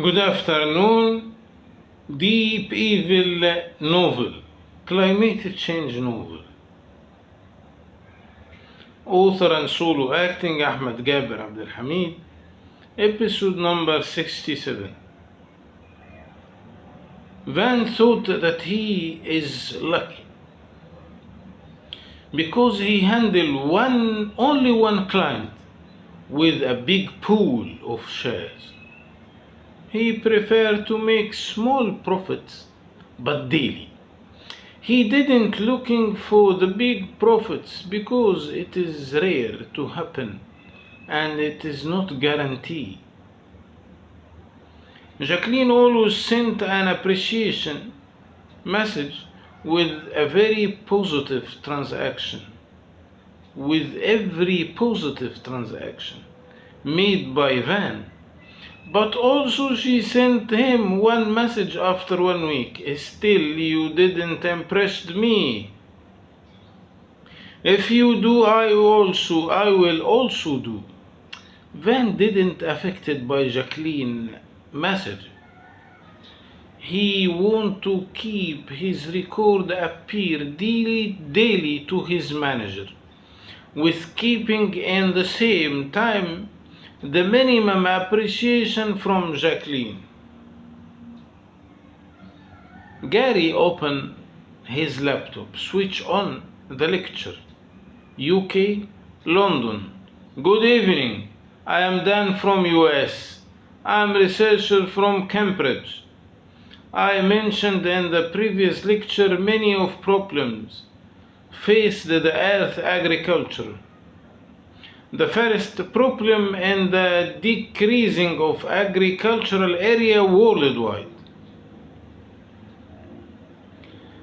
Good afternoon. Deep Evil Novel, Climate Change Novel. Author and solo acting Ahmed Gaber abdelhamid. Episode number 67. Van thought that he is lucky because he handled only one client with a big pool of shares. He preferred to make small profits, but daily. He didn't looking for the big profits because it is rare to happen and it is not guaranteed. Jacqueline always sent an appreciation message with a very positive transaction. With every positive transaction made by Van. But also she sent him one message after 1 week. Still, you didn't impress me. If you do, I will also do. Van didn't affected by Jacqueline message. He want to keep his record appear daily to his manager, with keeping in the same time the minimum appreciation from Jacqueline. Gary opened his laptop, switch on the lecture. UK, London. Good evening. I am Dan from US. I am researcher from Cambridge. I mentioned in the previous lecture many of problems faced the earth agriculture. The first problem in the decreasing of agricultural area worldwide.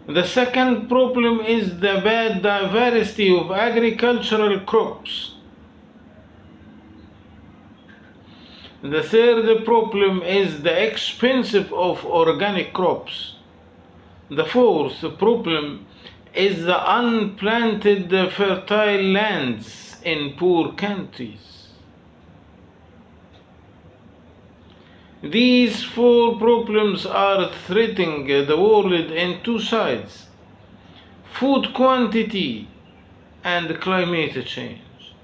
The second problem is the bad diversity of agricultural crops. The third problem is the expensive of organic crops. The fourth problem is the unplanted fertile lands in poor countries. These four problems are threatening the world in two sides: food quantity and climate change.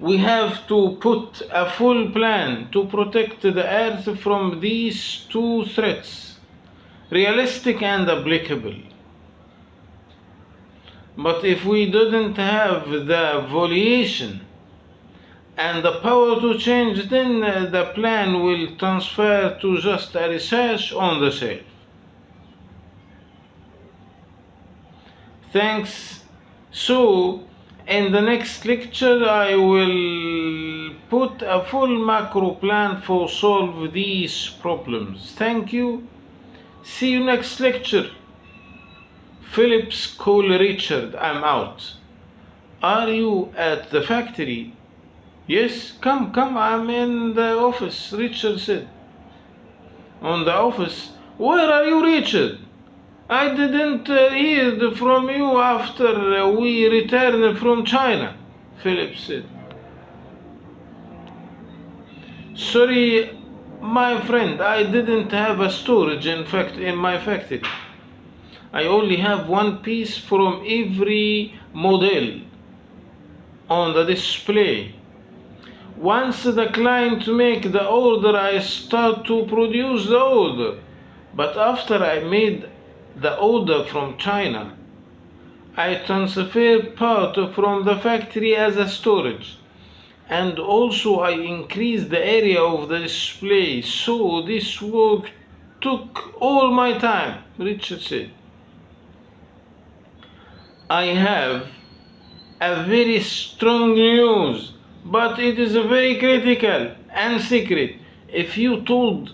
We have to put a full plan to protect the earth from these two threats, realistic and applicable. But if we didn't have the volition and the power to change, then the plan will transfer to just a research on the shelf. Thanks. So, in the next lecture, I will put a full macro plan for solve these problems. Thank you. See you next lecture. Phillips, call Richard. I'm out. Are you at the factory? Yes, come, I'm in the office, Richard said. On the office? Where are you, Richard? I didn't hear from you after we returned from China, Philip said. Sorry, my friend, I didn't have a storage in my factory. I only have one piece from every model on the display. Once the client make the order, I start to produce the order. But after I made the order from China, I transfer part from the factory as a storage. And also I increase the area of the display. So this work took all my time, Richard said. I have a very strong news, but it is very critical and secret. If you told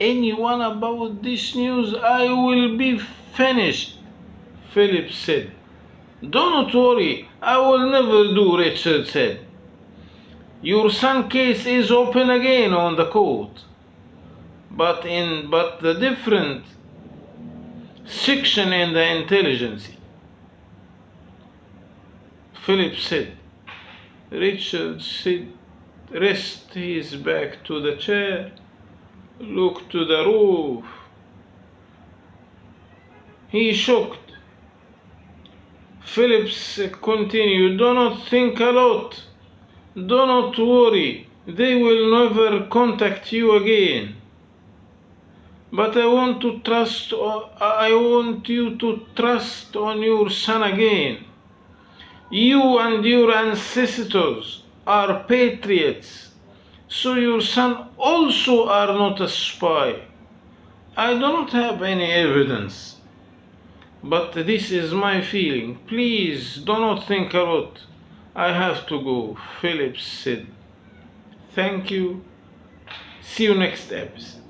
anyone about this news, I will be finished, Philip said. Don't worry, I will never do, Richard said. Your son case is open again on the court, but the different section in the intelligence. Philip said. Richard said, rest his back to the chair, looked to the roof. He shocked. Phillips continued, "Do not think a lot. Do not worry. They will never contact you again. But I want you to trust on your son again. You and your ancestors are patriots, so your son also are not a spy. I do not have any evidence, but this is my feeling. Please do not think a lot. I have to go," Phillips said. "Thank you. See you next episode."